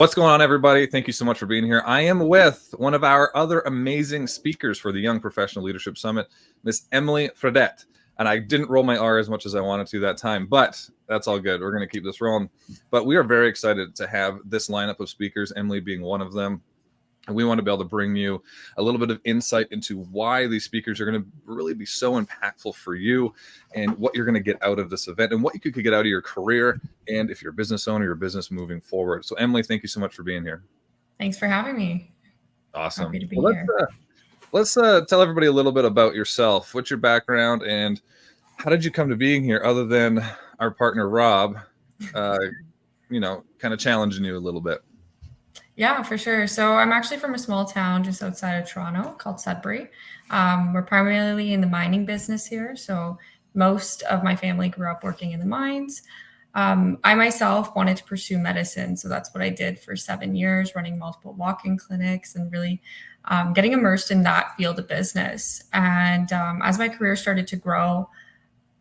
What's going on, everybody? Thank you so much for being here. I am with one of our other amazing speakers for the Young Professional Leadership Summit, Miss Emilie Fredette. And I didn't roll my R as much as I wanted to that time, but that's all good. We're going to keep this rolling. But we are very excited to have this lineup of speakers, Emilie being one of them. And we want to be able to bring you a little bit of insight into why these speakers are going to really be so impactful for you and what you're going to get out of this event and what you could get out of your career. And if you're a business owner, your business moving forward. So Emilie, thank you so much for being here. Thanks for having me. Awesome. Happy to be here. Let's tell everybody a little bit about yourself. What's your background and how did you come to being here other than our partner, Rob, kind of challenging you a little bit? Yeah, for sure. So I'm actually from a small town just outside of Toronto called Sudbury. We're primarily in the mining business here. So most of my family grew up working in the mines. I myself wanted to pursue medicine. So that's what I did for 7 years, running multiple walk-in clinics and really getting immersed in that field of business. And as my career started to grow,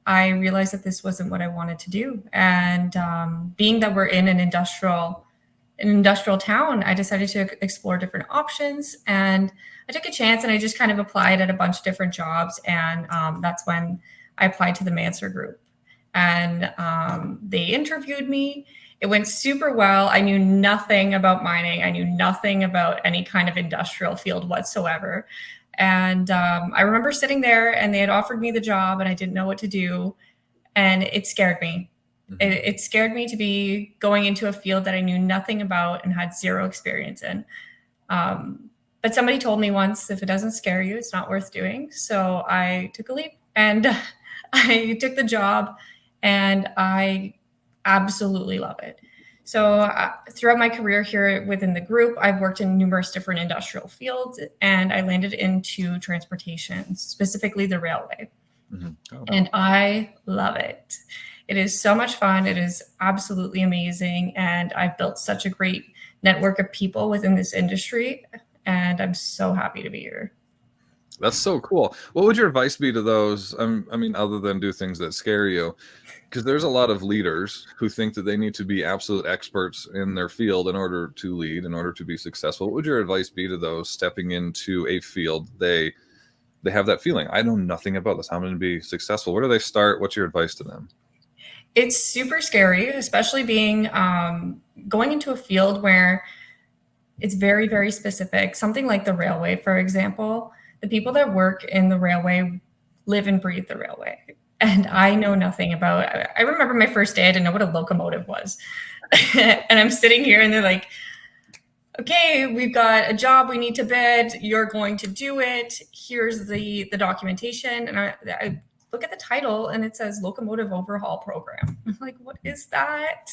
I realized that this wasn't what I wanted to do. And being that we're in an industrial town, I decided to explore different options, and I took a chance and I just kind of applied at a bunch of different jobs. And that's when I applied to the Manser Group, and they interviewed me. It went super well. I knew nothing about mining. I knew nothing about any kind of industrial field whatsoever. And I remember sitting there and they had offered me the job and I didn't know what to do. And it scared me. It scared me to be going into a field that I knew nothing about and had zero experience in. But somebody told me once, if it doesn't scare you, it's not worth doing. So I took a leap and I took the job and I absolutely love it. So throughout my career here within the group, I've worked in numerous different industrial fields and I landed into transportation, specifically the railway. And I love it. It is so much fun. It is absolutely amazing. And I've built such a great network of people within this industry. And I'm so happy to be here. That's so cool. What would your advice be to those? Other than do things that scare you, because there's a lot of leaders who think that they need to be absolute experts in their field in order to lead, in order to be successful. What would your advice be to those stepping into a field? They have that feeling, I know nothing about this. I'm going to be successful. Where do they start? What's your advice to them? It's super scary, especially being going into a field where it's very, very specific. Something like the railway, for example. The people that work in the railway live and breathe the railway. And I know nothing about it. I remember my first day, I didn't know what a locomotive was. And I'm sitting here and they're like, okay, we've got a job we need to bid. You're going to do it. Here's the documentation. And I look at the title and it says Locomotive Overhaul Program. I'm like, what is that?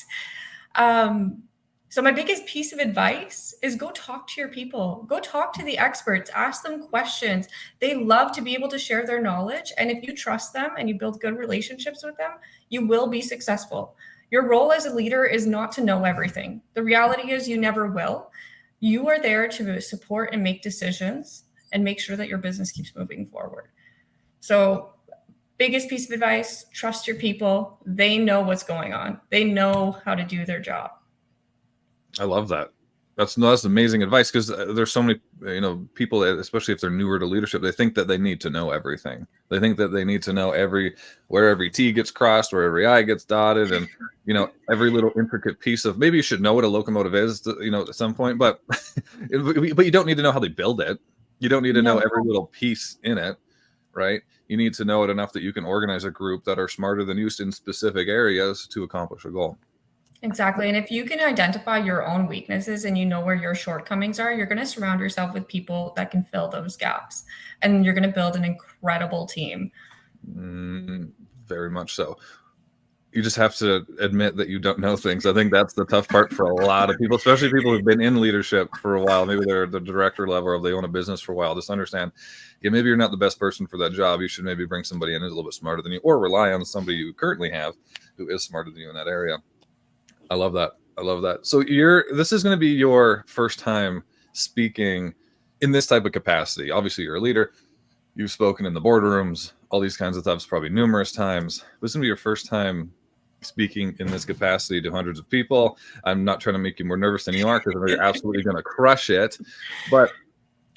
So my biggest piece of advice is go talk to your people. Go talk to the experts. Ask them questions. They love to be able to share their knowledge. And if you trust them and you build good relationships with them, you will be successful. Your role as a leader is not to know everything. The reality is you never will. You are there to support and make decisions and make sure that your business keeps moving forward. So biggest piece of advice, trust your people. They know what's going on. They know how to do their job. I love that. That's amazing advice, because there's so many, people, especially if they're newer to leadership, they think that they need to know everything. They think that they need to know where every T gets crossed, where every I gets dotted, and every little intricate piece of. Maybe you should know what a locomotive is, at some point, but but you don't need to know how they build it. You don't need to know every little piece in it, right? You need to know it enough that you can organize a group that are smarter than you in specific areas to accomplish a goal. Exactly. And if you can identify your own weaknesses and you know where your shortcomings are, you're going to surround yourself with people that can fill those gaps. And you're going to build an incredible team. Very much so. You just have to admit that you don't know things. I think that's the tough part for a lot of people, especially people who've been in leadership for a while. Maybe they're the director level or they own a business for a while. Just understand, maybe you're not the best person for that job. You should maybe bring somebody in who's a little bit smarter than you, or rely on somebody you currently have who is smarter than you in that area. I love that. So this is going to be your first time speaking in this type of capacity. Obviously, you're a leader. You've spoken in the boardrooms, all these kinds of stuff, probably numerous times. This is going to be your first time speaking in this capacity to hundreds of people. I'm not trying to make you more nervous than you are, because you're absolutely going to crush it. But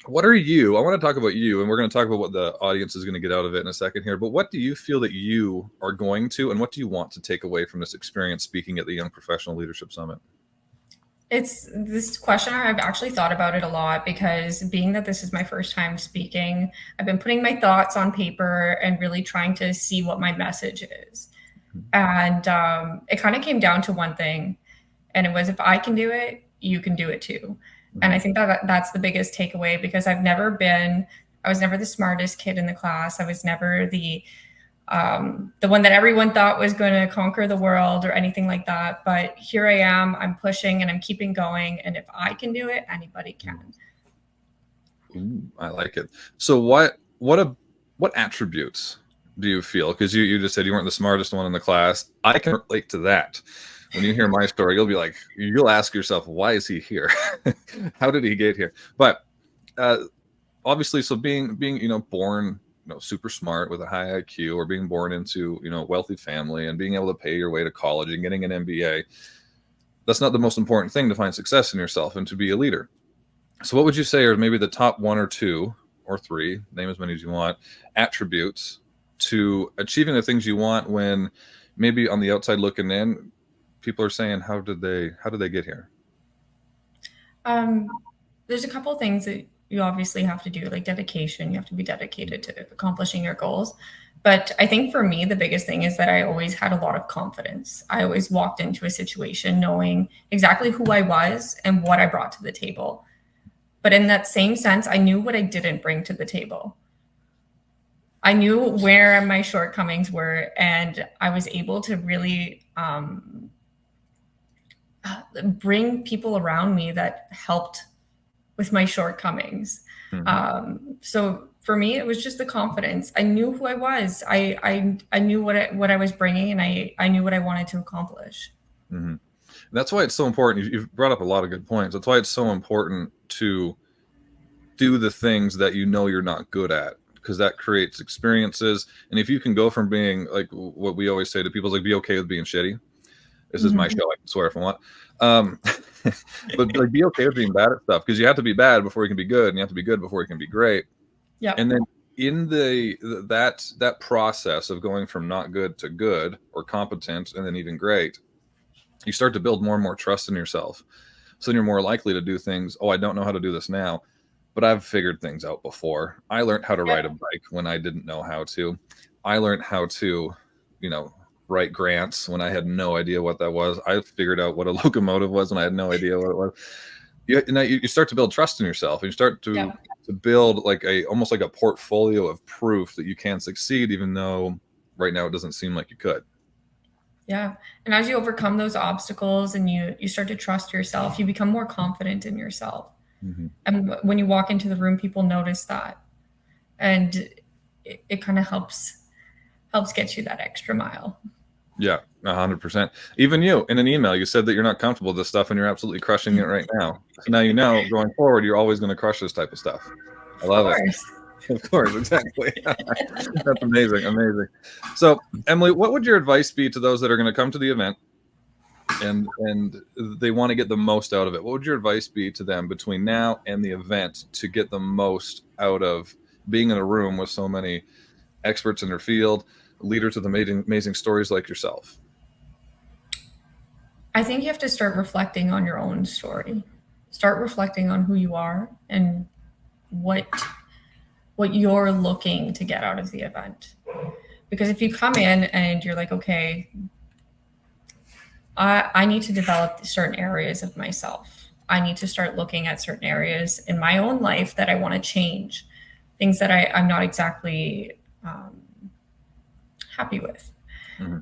what are you? I want to talk about you, and we're going to talk about what the audience is going to get out of it in a second here. But what do you feel that you are going to, and what do you want to take away from this experience speaking at the Young Professional Leadership Summit? It's this question. I've actually thought about it a lot, because being that this is my first time speaking, I've been putting my thoughts on paper and really trying to see what my message is. And it kind of came down to one thing, and it was, if I can do it, you can do it too. And I think that that's the biggest takeaway, because I was never the smartest kid in the class. I was never the one that everyone thought was going to conquer the world or anything like that. But here I am, I'm pushing and I'm keeping going. And if I can do it, anybody can. Ooh, I like it. So what attributes do you feel? Because you just said you weren't the smartest one in the class. I can relate to that. When you hear my story, you'll ask yourself, why is he here? How did he get here? But obviously, so being born super smart with a high IQ, or being born into a wealthy family and being able to pay your way to college and getting an MBA, that's not the most important thing to find success in yourself and to be a leader. So what would you say are maybe the top 1 or 2 or 3, name as many as you want, attributes to achieving the things you want, when maybe on the outside looking in, people are saying, how did they get here? There's a couple things that you obviously have to do, like dedication. You have to be dedicated to accomplishing your goals. But I think for me, the biggest thing is that I always had a lot of confidence. I always walked into a situation knowing exactly who I was and what I brought to the table. But in that same sense, I knew what I didn't bring to the table. I knew where my shortcomings were, and I was able to really bring people around me that helped with my shortcomings. So for me, it was just the confidence. I knew who I was. I knew what I was bringing, and I knew what I wanted to accomplish. Mm-hmm. That's why it's so important. You've brought up a lot of good points. That's why it's so important to do the things that you're not good at, because that creates experiences. And if you can go from being, like what we always say to people, is like, be okay with being shitty. This is my show. I can swear if I want. But like, be okay with being bad at stuff, because you have to be bad before you can be good, and you have to be good before you can be great. Yeah. And then in that process of going from not good to good, or competent, and then even great, you start to build more and more trust in yourself. So then you're more likely to do things. Oh, I don't know how to do this now, but I've figured things out before. I learned how to ride a bike when I didn't know how to. I learned how to, write grants when I had no idea what that was. I figured out what a locomotive was when I had no idea what it was. You start to build trust in yourself, and you start to build almost like a portfolio of proof that you can succeed, even though right now it doesn't seem like you could. Yeah. And as you overcome those obstacles and you start to trust yourself, you become more confident in yourself. Mm-hmm. And when you walk into the room, people notice that. And it kind of helps get you that extra mile. Yeah, 100%. Even you, in an email, you said that you're not comfortable with this stuff, and you're absolutely crushing it right now. So now going forward, you're always going to crush this type of stuff. I love it. Of course, exactly. That's amazing. So, Emilie, what would your advice be to those that are going to come to the event and they want to get the most out of it? What would your advice be to them between now and the event to get the most out of being in a room with so many experts in their field, leaders with amazing stories like yourself? I think you have to start reflecting on your own story. Start reflecting on who you are and what you're looking to get out of the event. Because if you come in and you're like, okay, I need to develop certain areas of myself. I need to start looking at certain areas in my own life that I want to change, things that I'm not exactly happy with. Mm-hmm.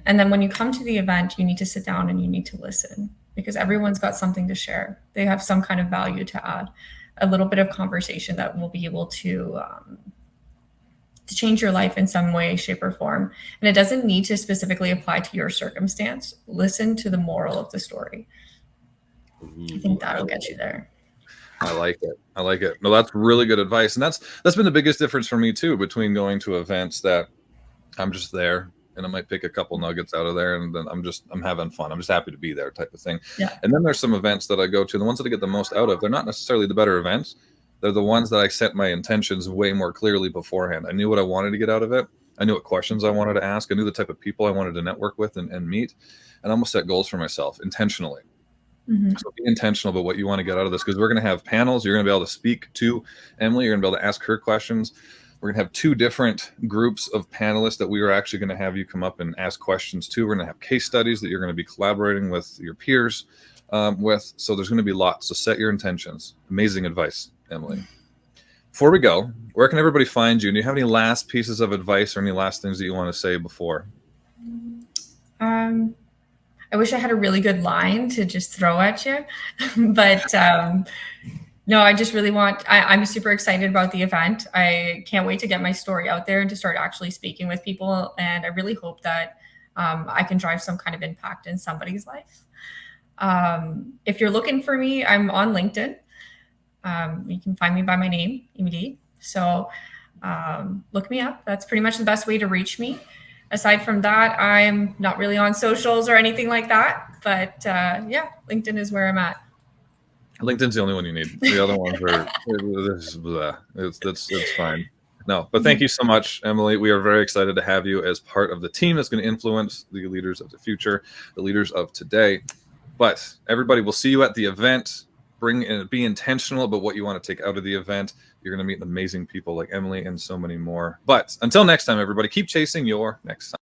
And then when you come to the event, you need to sit down and you need to listen, because everyone's got something to share. They have some kind of value to add, a little bit of conversation that will be able to change your life in some way, shape, or form. And it doesn't need to specifically apply to your circumstance. Listen to the moral of the story. I think that'll get you there. I like it. No, that's really good advice. And that's been the biggest difference for me too, between going to events that I'm just there, and I might pick a couple nuggets out of there, and then I'm having fun. I'm just happy to be there, type of thing. Yeah. And then there's some events that I go to. The ones that I get the most out of, they're not necessarily the better events. They're the ones that I set my intentions way more clearly beforehand. I knew what I wanted to get out of it. I knew what questions I wanted to ask. I knew the type of people I wanted to network with and meet, and I almost set goals for myself intentionally. So be intentional about what you want to get out of this, because we're going to have panels. You're going to be able to speak to Emilie. You're going to be able to ask her questions. We're going to have 2 different groups of panelists that we are actually going to have you come up and ask questions to. We're going to have case studies that you're going to be collaborating with your peers with. So there's going to be lots. So set your intentions. Amazing advice, Emilie. Before we go, where can everybody find you? Do you have any last pieces of advice or any last things that you want to say before? I wish I had a really good line to just throw at you, but no, I just really I'm super excited about the event. I can't wait to get my story out there and to start actually speaking with people. And I really hope that I can drive some kind of impact in somebody's life. If you're looking for me, I'm on LinkedIn. You can find me by my name, Emilie. So look me up. That's pretty much the best way to reach me. Aside from that, I'm not really on socials or anything like that. But yeah, LinkedIn is where I'm at. LinkedIn's the only one you need. The other ones are it's fine. No, but thank you so much, Emilie. We are very excited to have you as part of the team that's going to influence the leaders of the future, the leaders of today. But everybody, will see you at the event. Be intentional about what you want to take out of the event. You're going to meet amazing people like Emilie and so many more. But until next time, everybody, keep chasing your next time.